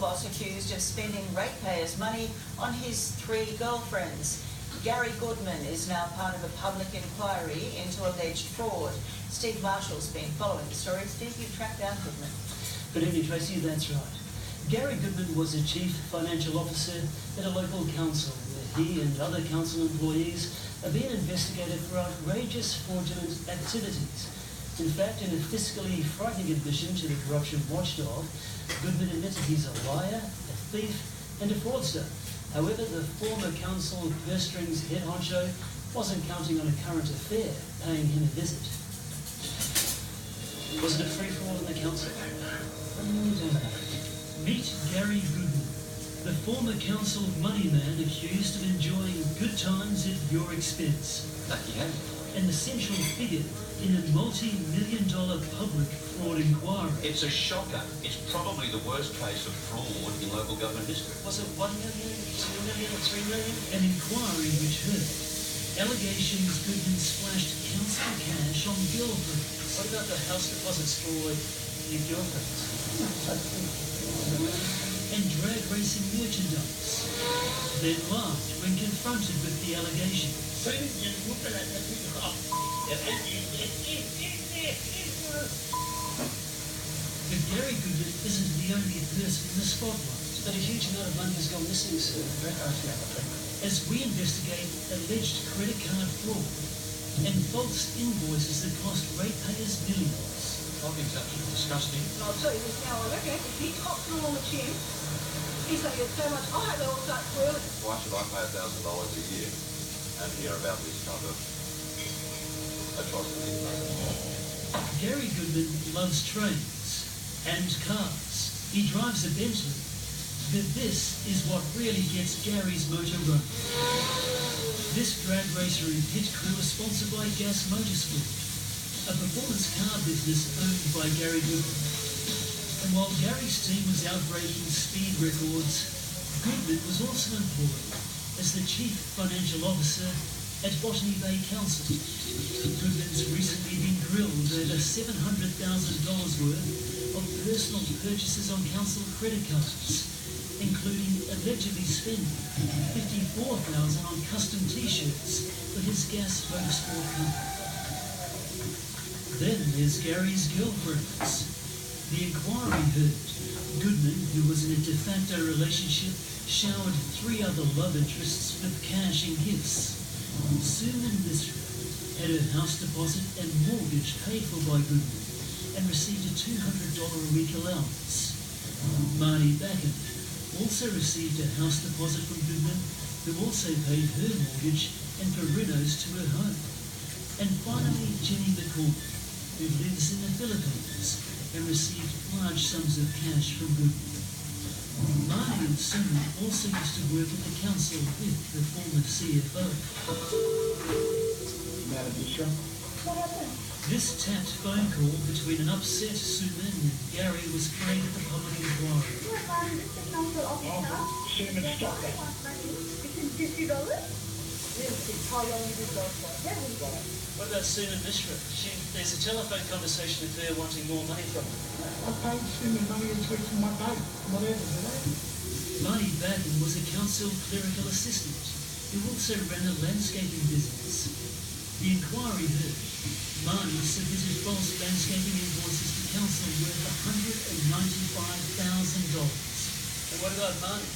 boss accused of spending ratepayers' money on his 3 girlfriends. Garry Goodman is now part of a public inquiry into alleged fraud. Steve Marshall's been following the story. Steve, you've tracked down Goodman. Good evening, Tracy. That's right. Garry Goodman was a chief financial officer at a local council where he and other council employees are being investigated for outrageous fraudulent activities. In fact, in a fiscally frightening admission to the corruption watchdog, Goodman admitted he's a liar, a thief and a fraudster. However, the former council purse strings head honcho wasn't counting on a current affair paying him a visit. Was it a free-for-all in the council? Meet Garry Goodman, the former council moneyman accused of enjoying good times at your expense. Yeah. And the central figure in a multi-million-dollar public fraud inquiry. It's a shocker. It's probably the worst case of fraud in local government history. Was it 1 million, 2 million or 3 million? An inquiry which heard allegations Goodman splashed council cash on girlfriends. What about the house deposits for your girlfriends? And drag racing merchandise. Then laughed when confronted with the allegations. But Garry Goodman isn't the only person in the spotlight. But a huge amount of money has gone missing, sir. As we investigate alleged credit card fraud and false invoices that cost ratepayers millions. I think that's disgusting. I'll tell you this now, I reckon if he cops them on the chin, he's going to get so much. I hope they all start squirreling. Why should I pay $1,000 a year and hear about this kind of atrocity? Garry Goodman loves trains and cars. He drives a Bentley. But this is what really gets Garry's motor running. This drag racer and pit crew is sponsored by Gas Motorsport, a performance car business owned by Garry Goodman. And while Garry's team was out breaking speed records, Goodman was also employed as the chief financial officer at Botany Council. Goodman's recently been grilled over $700,000 worth of personal purchases on council credit cards, including allegedly spending $54,000 on custom t-shirts for his gas motorsport company. Then there's Garry's girlfriends. The inquiry heard Goodman, who was in a de facto relationship, showered 3 other love interests with cash and gifts. Sue and Misra had her house deposit and mortgage paid for by Goodman and received a $200 a week allowance. Marnie Backen also received a house deposit from Goodman, who also paid her mortgage and perinos to her home. And finally, Jenny McCall, who lives in the Philippines and received large sums of cash from Goodman. Marnie and Sue also used to work at the council with the former CFO. Madam Bishop? What happened? This tapped phone call between an upset Suman and Garry was played at the public inquiry. Suman, stop that. $50? How long you been going for? What about Suman Mishra? There's a telephone conversation with her wanting more money from her. I paid Suman money this week for my boat. Whatever, Marnie Batten was a council clerical assistant who also ran a landscaping business. The inquiry heard Marnie submitted false landscaping invoices to council worth $195,000. And what about Marnie?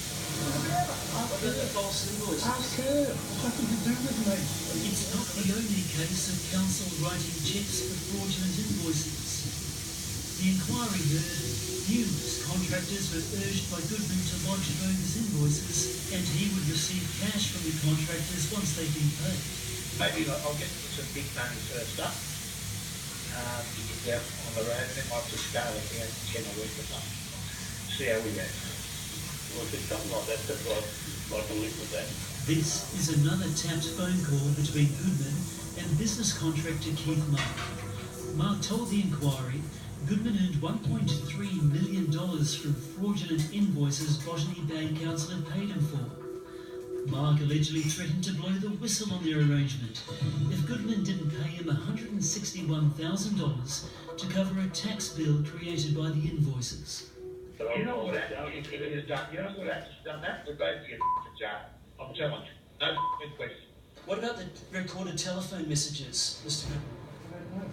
What about the false invoices? Ask her. Nothing to do with me. It's not the only case of council writing checks for fraudulent invoices. The inquiry heard numerous contractors were urged by Goodman to lodge bogus invoices, and he would receive cash from the contractors once they'd been paid. Maybe I'll get some big names first up. You get out on the road, and then might just scale it down and 10 a week or something. See how we go. Well, if it's something like that, that's I can live with that. This is another tapped phone call between Goodman and business contractor Keith Mark. Mark told the inquiry Goodman earned $1.3 million from fraudulent invoices Botany Council had paid him for. Mark allegedly threatened to blow the whistle on their arrangement if Goodman didn't pay him $161,000 to cover a tax bill created by the invoices. But You know I'll what let that, you if it is done, you know what that's done that? We're both in jail. I'm telling you. No question. What about the recorded telephone messages, Mr. Goodman? I don't know.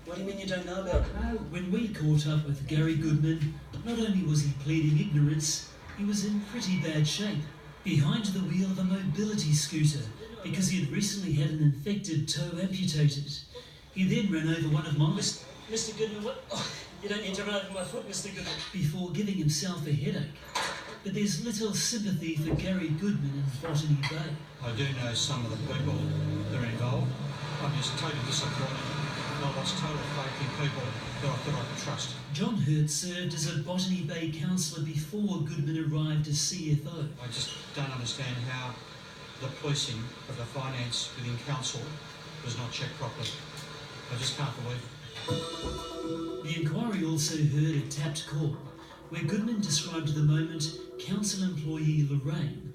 What do you mean you don't know about them? No. When we caught up with Garry Goodman, not only was he pleading ignorance, he was in pretty bad shape. Behind the wheel of a mobility scooter, because he had recently had an infected toe amputated. He then ran over one of mine. Mr. Goodman, what? Oh, you don't need to run over my foot, Mr. Goodman. Before giving himself a headache. But there's little sympathy for Garry Goodman in Botany Bay. I do know some of the people that are involved. I'm just totally disappointed. I lost total faith in people that I thought I could trust. John Hurt served as a Botany Bay councillor before Goodman arrived as CFO. I just don't understand how the policing of the finance within council was not checked properly. I just can't believe it. The inquiry also heard a tapped call, where Goodman described the moment council employee Lorraine